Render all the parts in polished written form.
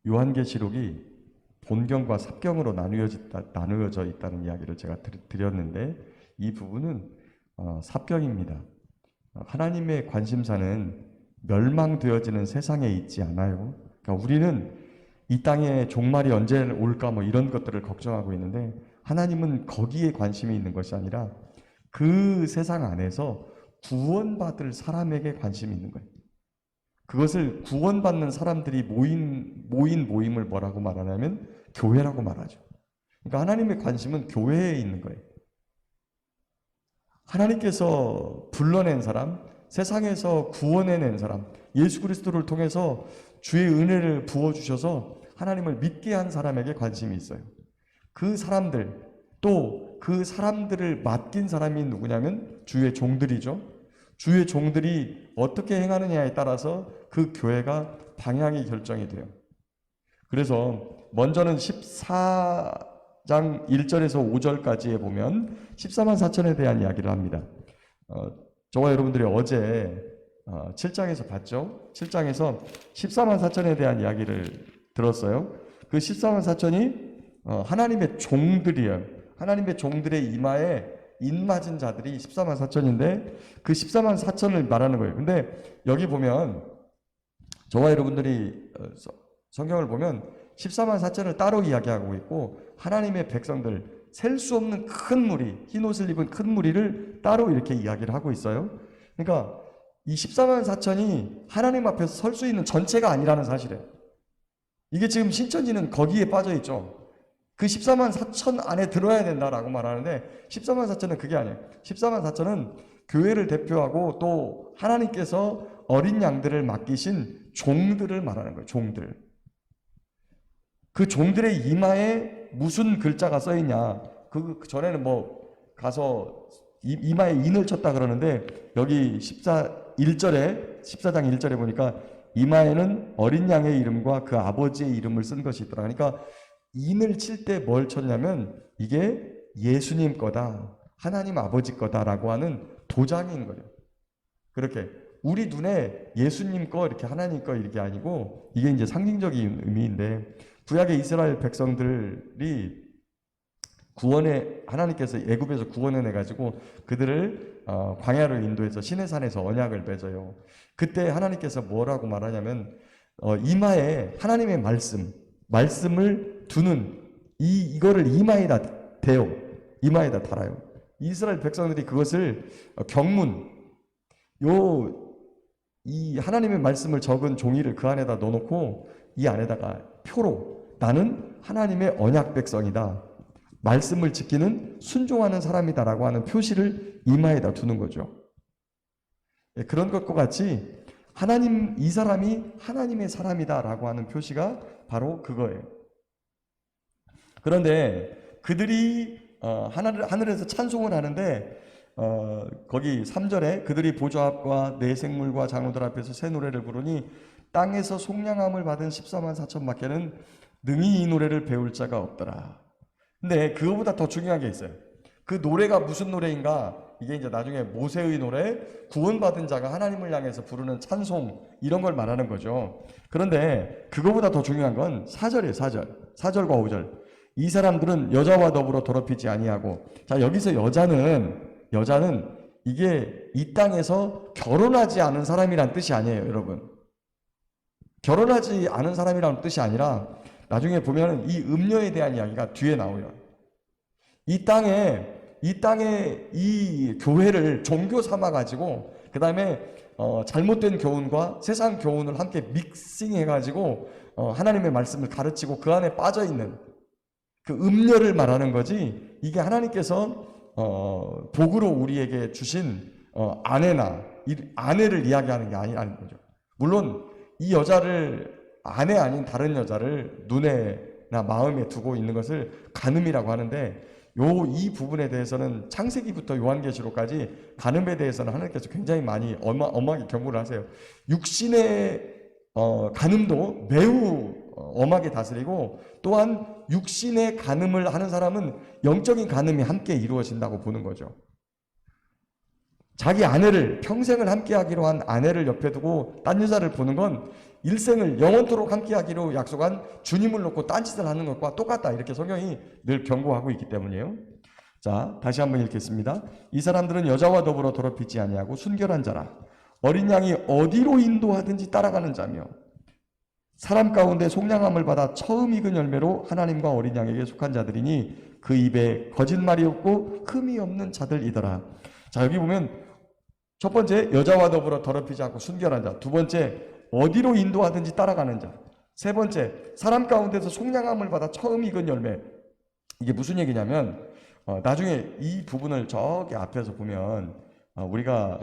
요한계시록이 본경과 삽경으로 나누어져 있다는 이야기를 제가 드렸는데 이 부분은 삽경입니다. 하나님의 관심사는 멸망되어지는 세상에 있지 않아요. 그러니까 우리는 이 땅에 종말이 언제 올까 뭐 이런 것들을 걱정하고 있는데 하나님은 거기에 관심이 있는 것이 아니라 그 세상 안에서 구원받을 사람에게 관심이 있는 거예요. 그것을 구원받는 사람들이 모임을 뭐라고 말하냐면 교회라고 말하죠. 그러니까 하나님의 관심은 교회에 있는 거예요. 하나님께서 불러낸 사람, 세상에서 구원해낸 사람, 예수 그리스도를 통해서 주의 은혜를 부어주셔서 하나님을 믿게 한 사람에게 관심이 있어요. 그 사람들, 또 그 사람들을 맡긴 사람이 누구냐면 주의 종들이죠. 주의 종들이 어떻게 행하느냐에 따라서 그 교회가 방향이 결정이 돼요. 그래서 먼저는 14장 1절에서 5절까지에 보면 14만 4천에 대한 이야기를 합니다. 저와 여러분들이 어제 7장에서 봤죠? 7장에서 14만 4천에 대한 이야기를 들었어요. 그 14만 4천이 하나님의 종들이에요. 하나님의 종들의 이마에 인맞은 자들이 14만 4천인데 그 14만 4천을 말하는 거예요. 근데 여기 보면 저와 여러분들이 성경을 보면 14만 4천을 따로 이야기하고 있고 하나님의 백성들 셀 수 없는 큰 무리, 흰옷을 입은 큰 무리를 따로 이렇게 이야기를 하고 있어요. 그러니까 이 14만 4천이 하나님 앞에서 설 수 있는 전체가 아니라는 사실이에요. 이게 지금 신천지는 거기에 빠져 있죠. 그 14만 4천 안에 들어야 된다라고 말하는데 14만 4천은 그게 아니에요. 14만 4천은 교회를 대표하고 또 하나님께서 어린 양들을 맡기신 종들을 말하는 거예요. 종들. 그 종들의 이마에 무슨 글자가 써 있냐. 그 전에는 뭐 가서 이마에 인을 쳤다 그러는데 여기 14장 1절에 보니까 이마에는 어린 양의 이름과 그 아버지의 이름을 쓴 것이 있더라. 그러니까 인을 칠 때 뭘 쳤냐면 이게 예수님 거다, 하나님 아버지 거다라고 하는 도장인 거예요. 그렇게 우리 눈에 예수님 거 이렇게 하나님 거 이렇게 아니고 이게 이제 상징적인 의미인데 구약의 이스라엘 백성들이 하나님께서 애굽에서 구원해 가지고 그들을 광야로 인도해서 시내산에서 언약을 맺어요. 그때 하나님께서 뭐라고 말하냐면 이마에 하나님의 말씀을 두는 이거를 이마에다 대요. 이마에다 달아요. 이스라엘 백성들이 그것을 경문 이 하나님의 말씀을 적은 종이를 그 안에다 넣어놓고 이 안에다가 표로 나는 하나님의 언약 백성이다. 말씀을 지키는 순종하는 사람이다라고 하는 표시를 이마에다 두는 거죠. 그런 것과 같이 이 사람이 하나님의 사람이다라고 하는 표시가 바로 그거예요. 그런데 그들이 하늘에서 찬송을 하는데 거기 3절에 그들이 보좌 앞과 네 생물과 장로들 앞에서 새 노래를 부르니 땅에서 속량함을 받은 14만 4천 밖에는 능히 이 노래를 배울 자가 없더라. 근데 그거보다 더 중요한 게 있어요. 그 노래가 무슨 노래인가? 이게 이제 나중에 모세의 노래, 구원받은 자가 하나님을 향해서 부르는 찬송 이런 걸 말하는 거죠. 그런데 그거보다 더 중요한 건 4절이에요. 4절과 5절. 이 사람들은 여자와 더불어 더럽히지 아니하고, 자 여기서 여자는 이게 이 땅에서 결혼하지 않은 사람이란 뜻이 아니에요, 여러분. 결혼하지 않은 사람이라는 뜻이 아니라 나중에 보면 이 음녀에 대한 이야기가 뒤에 나와요. 이 땅에 이 교회를 종교 삼아 가지고 그 다음에 잘못된 교훈과 세상 교훈을 함께 믹싱해 가지고 하나님의 말씀을 가르치고 그 안에 빠져 있는 그 음녀를 말하는 거지. 이게 하나님께서 복으로 우리에게 주신 아내를 이야기하는 게 아니라는 거죠. 물론 이 여자를 아내 아닌 다른 여자를 눈에나 마음에 두고 있는 것을 간음이라고 하는데 이 부분에 대해서는 창세기부터 요한계시록까지 간음에 대해서는 하나님께서 굉장히 많이 엄하게 경고를 하세요. 육신의 간음도 매우 엄하게 다스리고 또한 육신의 간음을 하는 사람은 영적인 간음이 함께 이루어진다고 보는 거죠. 자기 아내를 평생을 함께 하기로 한 아내를 옆에 두고 딴 여자를 보는 건 일생을 영원토록 함께하기로 약속한 주님을 놓고 딴짓을 하는 것과 똑같다. 이렇게 성경이 늘 경고하고 있기 때문이에요. 자, 다시 한번 읽겠습니다. 이 사람들은 여자와 더불어 더럽히지 아니하고 순결한 자라. 어린 양이 어디로 인도하든지 따라가는 자며 사람 가운데 속량함을 받아 처음 익은 열매로 하나님과 어린 양에게 속한 자들이니 그 입에 거짓말이 없고 흠이 없는 자들이더라. 자, 여기 보면 첫 번째 여자와 더불어 더럽히지 않고 순결한 자, 두 번째 어디로 인도하든지 따라가는 자, 세 번째 사람 가운데서 속량함을 받아 처음 익은 열매. 이게 무슨 얘기냐면 나중에 이 부분을 저기 앞에서 보면 우리가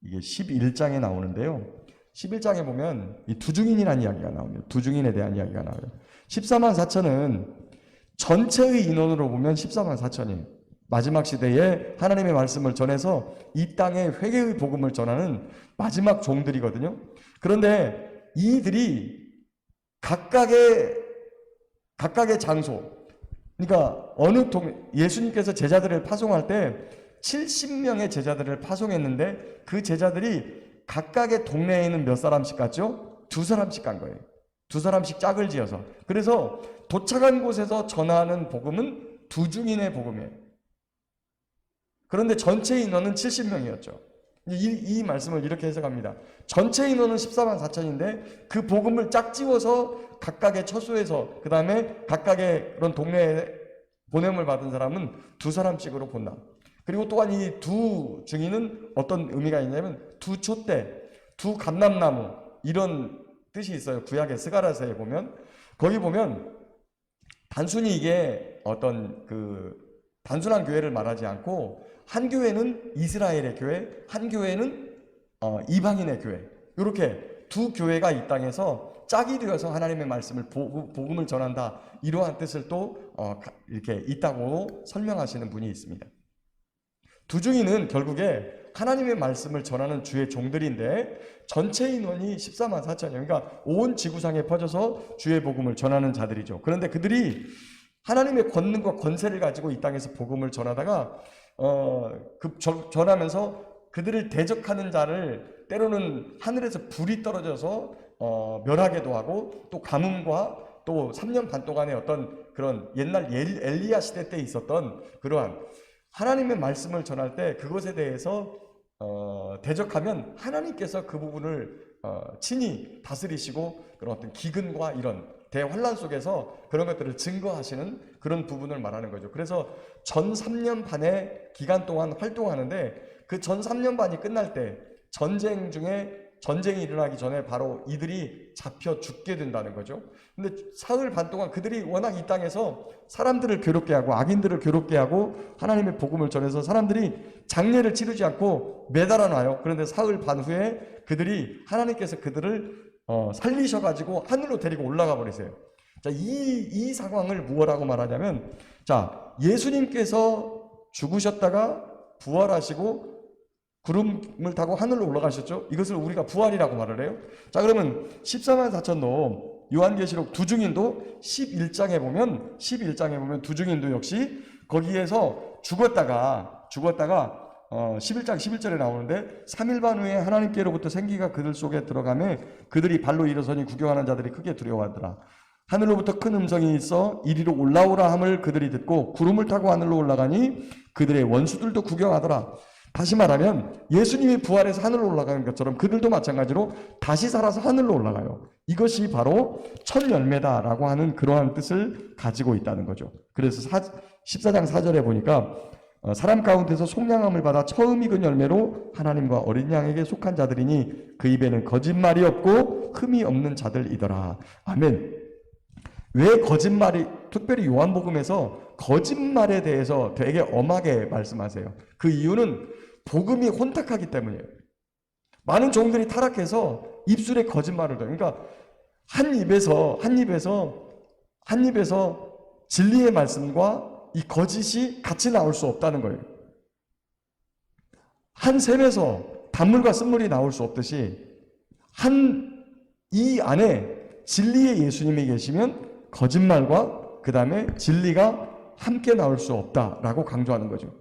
이게 11장에 나오는데요. 11장에 보면 이 두중인이라는 이야기가 나옵니다. 두중인에 대한 이야기가 나와요. 14만 4천은 전체의 인원으로 보면 14만 4천이에요. 마지막 시대에 하나님의 말씀을 전해서 이 땅에 회개의 복음을 전하는 마지막 종들이거든요. 그런데 이들이 각각의 장소, 그러니까 예수님께서 제자들을 파송할 때 70명의 제자들을 파송했는데 그 제자들이 각각의 동네에 있는 몇 사람씩 갔죠? 2사람씩 간 거예요. 2사람씩 짝을 지어서. 그래서 도착한 곳에서 전하는 복음은 두중인의 복음이에요. 그런데 전체 인원은 70명이었죠. 이 말씀을 이렇게 해석합니다. 전체 인원은 14만 4천인데 그 복음을 짝지워서 각각의 처소에서 그 다음에 각각의 그런 동네에 보냄을 받은 사람은 2사람씩으로 본다. 그리고 또한 이 두 증인은 어떤 의미가 있냐면 두 촛대, 두 감람나무 이런 뜻이 있어요. 구약의 스가랴서에 보면 거기 보면 단순히 이게 어떤 단순한 교회를 말하지 않고 한 교회는 이스라엘의 교회, 한 교회는 이방인의 교회, 이렇게 두 교회가 이 땅에서 짝이 되어서 하나님의 말씀을 복음을 전한다. 이러한 뜻을 또 이렇게 있다고 설명하시는 분이 있습니다. 두중인은 결국에 하나님의 말씀을 전하는 주의 종들인데 전체 인원이 14만 4천이에요. 그러니까 온 지구상에 퍼져서 주의 복음을 전하는 자들이죠. 그런데 그들이 하나님의 권능과 권세를 가지고 이 땅에서 복음을 전하다가 전하면서 그들을 대적하는 자를 때로는 하늘에서 불이 떨어져서 멸하게도 하고 또 가뭄과 또 3년 반 동안의 어떤 그런 옛날 엘리야 시대 때 있었던 그러한 하나님의 말씀을 전할 때 그것에 대해서 대적하면 하나님께서 그 부분을 친히 다스리시고 그런 어떤 기근과 이런 대환란 속에서 그런 것들을 증거하시는 그런 부분을 말하는 거죠. 그래서 전 3년 반의 기간 동안 활동하는데 그 전 3년 반이 끝날 때 전쟁이 일어나기 전에 바로 이들이 잡혀 죽게 된다는 거죠. 근데 사흘 반 동안 그들이 워낙 이 땅에서 사람들을 괴롭게 하고 악인들을 괴롭게 하고 하나님의 복음을 전해서 사람들이 장례를 치르지 않고 매달아 놔요. 그런데 사흘 반 후에 하나님께서 그들을 살리셔가지고 하늘로 데리고 올라가 버리세요. 자, 이 상황을 무엇라고 말하냐면, 자, 예수님께서 죽으셨다가 부활하시고 구름을 타고 하늘로 올라가셨죠. 이것을 우리가 부활이라고 말을 해요. 자, 그러면 14만 4천도 요한계시록 두중인도 11장에 보면 두중인도 역시 거기에서 죽었다가 11장 11절에 나오는데 3일 반 후에 하나님께로부터 생기가 그들 속에 들어가매 그들이 발로 일어서니 구경하는 자들이 크게 두려워하더라. 하늘로부터 큰 음성이 있어 이리로 올라오라 함을 그들이 듣고 구름을 타고 하늘로 올라가니 그들의 원수들도 구경하더라. 다시 말하면 예수님이 부활해서 하늘로 올라가는 것처럼 그들도 마찬가지로 다시 살아서 하늘로 올라가요. 이것이 바로 첫 열매다라고 하는 그러한 뜻을 가지고 있다는 거죠. 그래서 14장 4절에 보니까 사람 가운데서 속량함을 받아 처음 익은 열매로 하나님과 어린 양에게 속한 자들이니 그 입에는 거짓말이 없고 흠이 없는 자들이더라. 아멘. 왜 거짓말이, 특별히 요한복음에서 거짓말에 대해서 되게 엄하게 말씀하세요. 그 이유는 복음이 혼탁하기 때문이에요. 많은 종들이 타락해서 입술에 거짓말을 해요. 그러니까 한 입에서 진리의 말씀과 이 거짓이 같이 나올 수 없다는 거예요. 한 샘에서 단물과 쓴물이 나올 수 없듯이 이 안에 진리의 예수님이 계시면 거짓말과 그 다음에 진리가 함께 나올 수 없다라고 강조하는 거죠.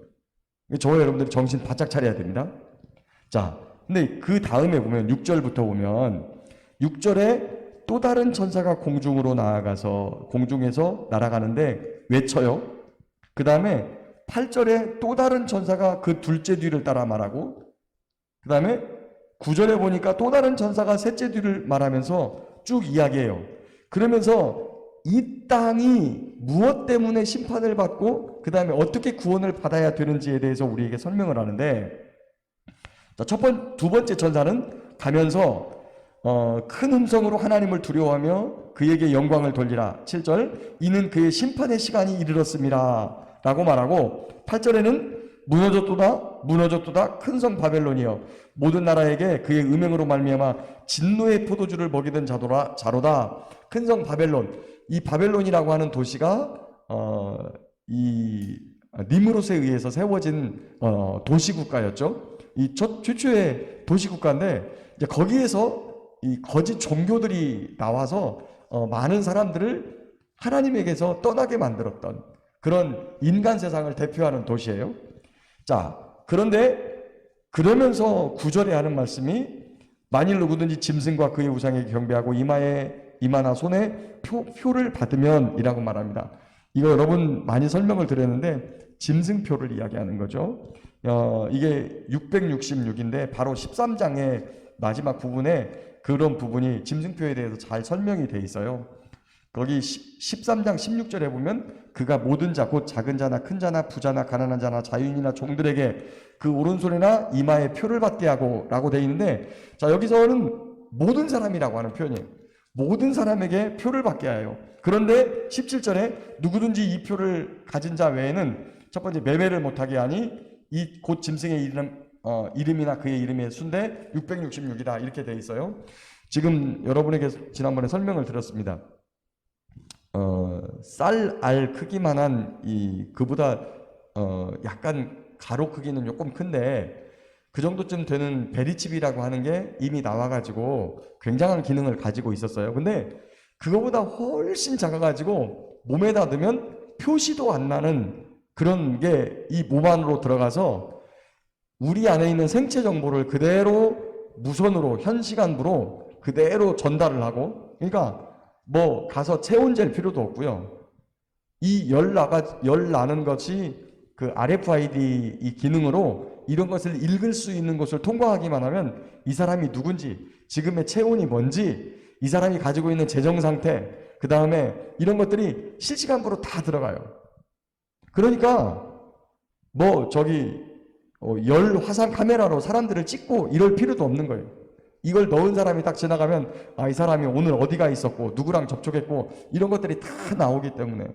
저와 여러분들이 정신 바짝 차려야 됩니다. 자, 근데 그 다음에 보면 6절부터 보면 6절에 또 다른 천사가 공중으로 나아가서 공중에서 날아가는데 외쳐요. 그 다음에 8절에 또 다른 천사가 그 둘째 뒤를 따라 말하고, 그 다음에 9절에 보니까 또 다른 천사가 셋째 뒤를 말하면서 쭉 이야기해요. 그러면서 이 땅이 무엇 때문에 심판을 받고 그 다음에 어떻게 구원을 받아야 되는지에 대해서 우리에게 설명을 하는데, 자, 두 번째 천사는 가면서 큰 음성으로 하나님을 두려워하며 그에게 영광을 돌리라. 7절, 이는 그의 심판의 시간이 이르렀습니다 라고 말하고, 8절에는 무너졌도다 큰 성 바벨론이여 모든 나라에게 그의 음행으로 말미암아 진노의 포도주를 먹이던 자로다. 큰 성 바벨론, 이 바벨론이라고 하는 도시가 이 니므롯에 의해서 세워진 도시국가였죠. 이 최초의 도시국가인데, 이제 거기에서 이 거짓 종교들이 나와서 많은 사람들을 하나님에게서 떠나게 만들었던 그런 인간 세상을 대표하는 도시예요. 자, 그런데 그러면서 9절에 하는 말씀이 만일 누구든지 짐승과 그의 우상에게 경배하고 이마나 손에 표를 받으면 이라고 말합니다. 이거 여러분 많이 설명을 드렸는데 짐승표를 이야기하는 거죠. 이게 666인데 바로 13장의 마지막 부분에 그런 부분이 짐승표에 대해서 잘 설명이 돼 있어요. 거기 13장 16절에 보면 그가 모든 자 곧 작은 자나 큰 자나 부자나 가난한 자나 자유인이나 종들에게 그 오른손이나 이마에 표를 받게 하고 라고 돼 있는데, 자, 여기서는 모든 사람이라고 하는 표현이에요. 모든 사람에게 표를 받게 하여. 그런데 17절에 누구든지 이 표를 가진 자 외에는 첫 번째 매매를 못하게 하니 이 곧 짐승의 이름이나 그의 이름의 순대 666이다 이렇게 돼 있어요. 지금 여러분에게 지난번에 설명을 드렸습니다. 쌀알 크기만한 그보다 약간 가로 크기는 조금 큰데 그 정도쯤 되는 베리칩이라고 하는 게 이미 나와가지고 굉장한 기능을 가지고 있었어요. 근데 그거보다 훨씬 작아가지고 몸에다 넣으면 표시도 안 나는 그런 게 이 몸 안으로 들어가서 우리 안에 있는 생체 정보를 그대로 무선으로 현시간부로 그대로 전달을 하고, 그러니까 뭐 가서 체온 잴 필요도 없고요. 이 열 나는 것이 그 RFID 이 기능으로 이런 것을 읽을 수 있는 것을 통과하기만 하면 이 사람이 누군지, 지금의 체온이 뭔지, 이 사람이 가지고 있는 재정 상태, 그 다음에 이런 것들이 실시간으로 다 들어가요. 그러니까 뭐 열 화상 카메라로 사람들을 찍고 이럴 필요도 없는 거예요. 이걸 넣은 사람이 딱 지나가면 이 사람이 오늘 어디가 있었고 누구랑 접촉했고 이런 것들이 다 나오기 때문에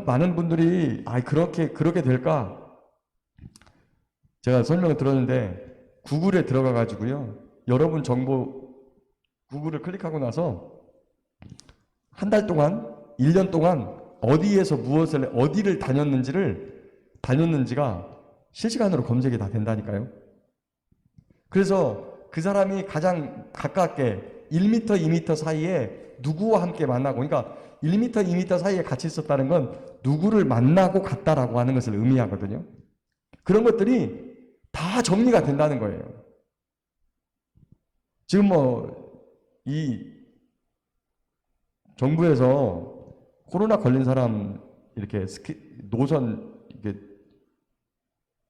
많은 분들이 그렇게 될까? 제가 설명을 들었는데 구글에 들어가 가지고요, 여러분 정보 구글을 클릭하고 나서 한 달 동안 1년 동안 어디에서 어디를 다녔는지가 실시간으로 검색이 다 된다니까요. 그래서 그 사람이 가장 가깝게 1m, 2m 사이에 누구와 함께 만나고, 그러니까 1m, 2m 사이에 같이 있었다는 건 누구를 만나고 갔다라고 하는 것을 의미하거든요. 그런 것들이 다 정리가 된다는 거예요. 지금 이 정부에서 코로나 걸린 사람 이렇게 노선 이렇게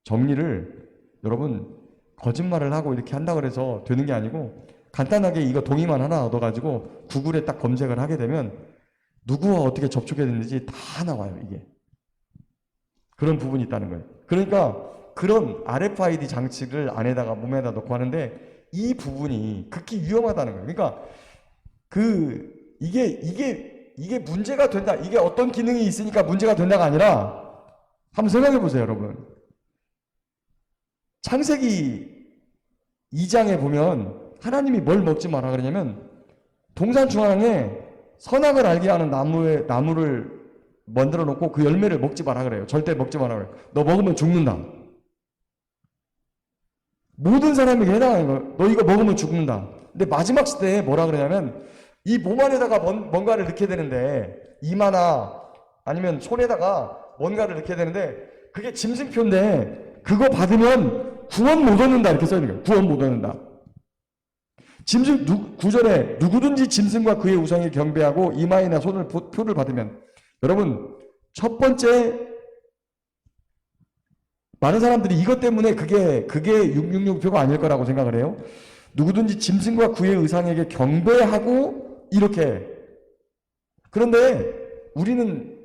정리를 여러분 거짓말을 하고 이렇게 한다 그래서 되는 게 아니고, 간단하게 이거 동의만 하나 얻어가지고 구글에 딱 검색을 하게 되면 누구와 어떻게 접촉했는지 다 나와요. 이게 그런 부분이 있다는 거예요. 그러니까 그런 RFID 장치를 안에다가 몸에다 넣고 하는데 이 부분이 극히 위험하다는 거예요. 그러니까 이게 문제가 된다, 이게 어떤 기능이 있으니까 문제가 된다가 아니라, 한번 생각해 보세요, 여러분. 창세기 2장에 보면 하나님이 뭘 먹지 마라 그러냐면 동산 중앙에 선악을 알게 하는 나무를 만들어 놓고 그 열매를 먹지 마라 그래요. 절대 먹지 마라 그래요. 너 먹으면 죽는다. 모든 사람에게 해당하는 거예요. 너 이거 먹으면 죽는다. 근데 마지막 시대에 뭐라 그러냐면 이 몸 안에다가 뭔가를 넣게 되는데, 이마나 아니면 손에다가 뭔가를 넣게 되는데 그게 짐승표인데 그거 받으면 구원 못 얻는다 이렇게 써 있는 거예요. 구원 못 얻는다. 구절에 누구든지 짐승과 그의 우상에 경배하고 이마에나 손을 표를 받으면, 여러분 첫 번째, 많은 사람들이 이것 때문에 그게 666표가 아닐 거라고 생각을 해요. 누구든지 짐승과 그의 우상에게 경배하고 이렇게. 그런데 우리는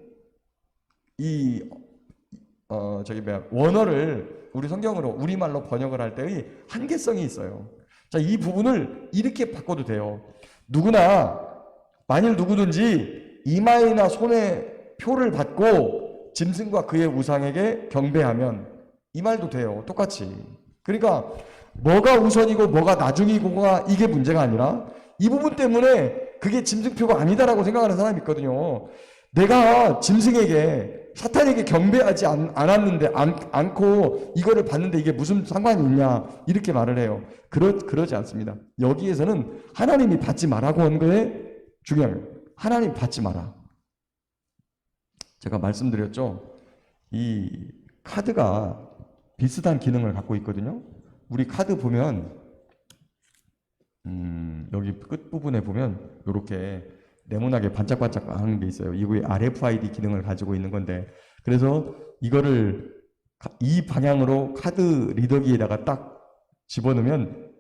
원어를 우리 성경으로 우리말로 번역을 할 때의 한계성이 있어요. 자, 이 부분을 이렇게 바꿔도 돼요. 누구나, 만일 누구든지 이마에나 손에 표를 받고 짐승과 그의 우상에게 경배하면, 이 말도 돼요. 똑같이. 그러니까 뭐가 우선이고 뭐가 나중이고가 이게 문제가 아니라 이 부분 때문에 그게 짐승표가 아니다라고 생각하는 사람이 있거든요. 내가 짐승에게, 사탄에게 경배하지 않고 이거를 받는데 이게 무슨 상관이 있냐, 이렇게 말을 해요. 그러지 않습니다. 여기에서는 하나님이 받지 말라고 한 거에 중요한 거예요. 하나님 받지 마라. 제가 말씀드렸죠. 이 카드가 비슷한 기능을 갖고 있거든요. 우리 카드 보면 여기 끝부분에 보면 이렇게 네모나게 반짝반짝하는 게 있어요. 이거의 RFID 기능을 가지고 있는 건데, 그래서 이거를 이 방향으로 카드 리더기에다가 딱 집어넣으면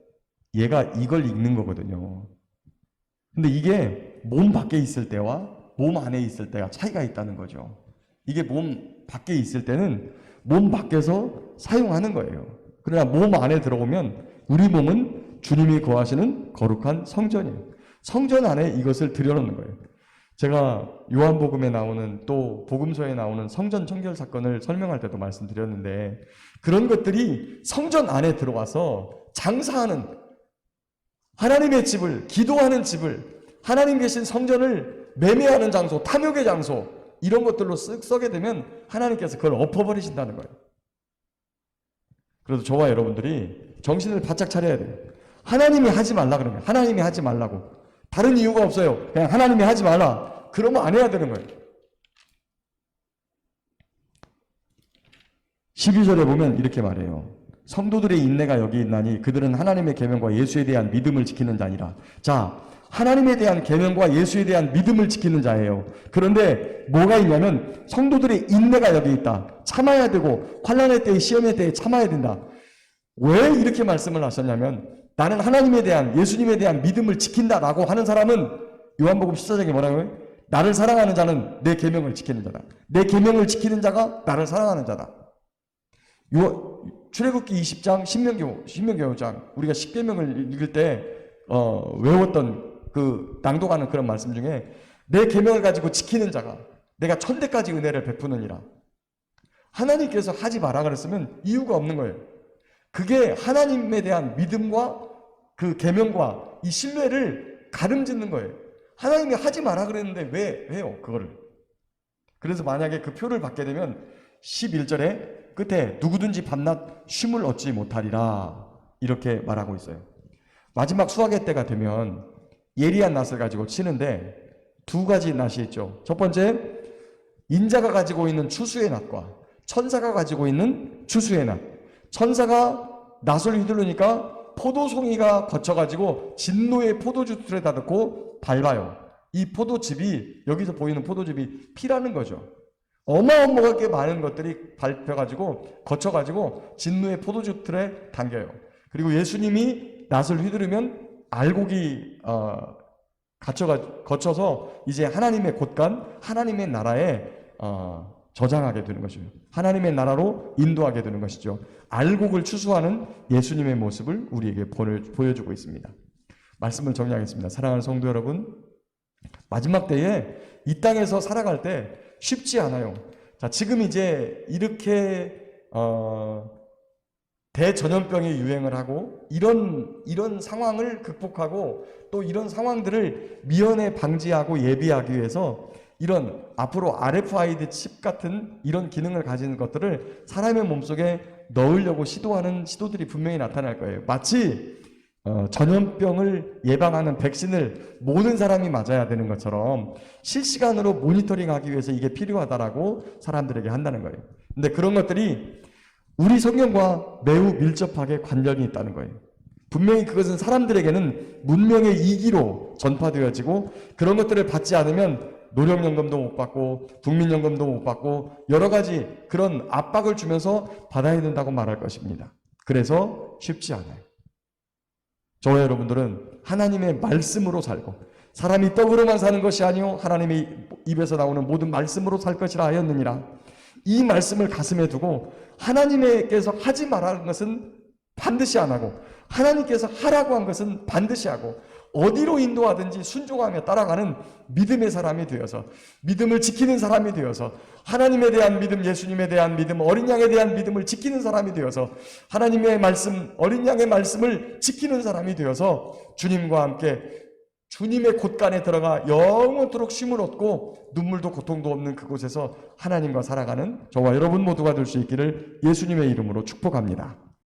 얘가 이걸 읽는 거거든요. 근데 이게 몸 밖에 있을 때와 몸 안에 있을 때가 차이가 있다는 거죠. 이게 몸 밖에 있을 때는 몸 밖에서 사용하는 거예요. 그러나 몸 안에 들어오면 우리 몸은 주님이 거하시는 거룩한 성전이에요. 성전 안에 이것을 들여놓는 거예요. 제가 요한복음에 나오는, 또 복음서에 나오는 성전 청결 사건을 설명할 때도 말씀드렸는데, 그런 것들이 성전 안에 들어와서 장사하는, 하나님의 집을, 기도하는 집을, 하나님 계신 성전을 매매하는 장소, 탐욕의 장소, 이런 것들로 쓱 썩게 되면 하나님께서 그걸 엎어버리신다는 거예요. 그래서 저와 여러분들이 정신을 바짝 차려야 돼요. 하나님이 하지 말라 그러면 하나님이 하지 말라고. 다른 이유가 없어요. 그냥 하나님이 하지 말라. 그러면 안 해야 되는 거예요. 12절에 보면 이렇게 말해요. 성도들의 인내가 여기 있나니 그들은 하나님의 계명과 예수에 대한 믿음을 지키는 자니라. 자, 하나님에 대한 계명과 예수에 대한 믿음을 지키는 자예요. 그런데 뭐가 있냐면 성도들의 인내가 여기 있다. 참아야 되고 환난의 때에, 시험의 때에 참아야 된다. 왜 이렇게 말씀을 하셨냐면, 나는 하나님에 대한, 예수님에 대한 믿음을 지킨다라고 하는 사람은 요한복음 14장에 뭐라고요? 나를 사랑하는 자는 내 계명을 지키는 자다. 내 계명을 지키는 자가 나를 사랑하는 자다. 출애굽기 20장, 신명기 5장, 우리가 십계명을 읽을 때 외웠던 그 낭독하는 그런 말씀 중에 내 계명을 가지고 지키는 자가 내가 천대까지 은혜를 베푸느니라. 하나님께서 하지 마라 그랬으면 이유가 없는 거예요. 그게 하나님에 대한 믿음과 그 계명과 이 신뢰를 가름짓는 거예요. 하나님이 하지 마라 그랬는데 왜 해요 그거를? 그래서 만약에 그 표를 받게 되면 11절에 끝에 누구든지 밤낮 쉼을 얻지 못하리라 이렇게 말하고 있어요. 마지막 수확의 때가 되면 예리한 낫을 가지고 치는데 두 가지 낫이 있죠. 첫 번째, 인자가 가지고 있는 추수의 낫과 천사가 가지고 있는 추수의 낫. 천사가 낫을 휘두르니까 포도송이가 거쳐가지고 진노의 포도주 틀에다 넣고 밟아요. 이 포도즙이, 여기서 보이는 포도즙이 피라는 거죠. 어마어마하게 많은 것들이 밟혀가지고 거쳐가지고 진노의 포도주 틀에 당겨요. 그리고 예수님이 낫을 휘두르면 알곡이 거쳐서 이제 하나님의 곳간, 하나님의 나라에 저장하게 되는 것이죠. 하나님의 나라로 인도하게 되는 것이죠. 알곡을 추수하는 예수님의 모습을 우리에게 보여주고 있습니다. 말씀을 정리하겠습니다. 사랑하는 성도 여러분, 마지막 때에 이 땅에서 살아갈 때 쉽지 않아요. 자, 지금 이제 이렇게 대전염병이 유행을 하고 이런 상황을 극복하고 또 이런 상황들을 미연에 방지하고 예비하기 위해서 이런 앞으로 RFID 칩 같은 이런 기능을 가진 것들을 사람의 몸속에 넣으려고 시도하는 시도들이 분명히 나타날 거예요. 마치 전염병을 예방하는 백신을 모든 사람이 맞아야 되는 것처럼 실시간으로 모니터링하기 위해서 이게 필요하다라고 사람들에게 한다는 거예요. 근데 그런 것들이 우리 성경과 매우 밀접하게 관련이 있다는 거예요. 분명히 그것은 사람들에게는 문명의 이기로 전파되어지고 그런 것들을 받지 않으면 노령연금도 못 받고 국민연금도 못 받고 여러 가지 그런 압박을 주면서 받아야 된다고 말할 것입니다. 그래서 쉽지 않아요. 저와 여러분들은 하나님의 말씀으로 살고 사람이 떡으로만 사는 것이 아니요 하나님의 입에서 나오는 모든 말씀으로 살 것이라 하였느니라. 이 말씀을 가슴에 두고 하나님께서 하지 말라는 것은 반드시 안 하고 하나님께서 하라고 한 것은 반드시 하고 어디로 인도하든지 순종하며 따라가는 믿음의 사람이 되어서 믿음을 지키는 사람이 되어서 하나님에 대한 믿음, 예수님에 대한 믿음, 어린 양에 대한 믿음을 지키는 사람이 되어서 하나님의 말씀, 어린 양의 말씀을 지키는 사람이 되어서 주님과 함께 주님의 곳간에 들어가 영원토록 쉼을 얻고 눈물도 고통도 없는 그곳에서 하나님과 살아가는 저와 여러분 모두가 될 수 있기를 예수님의 이름으로 축복합니다.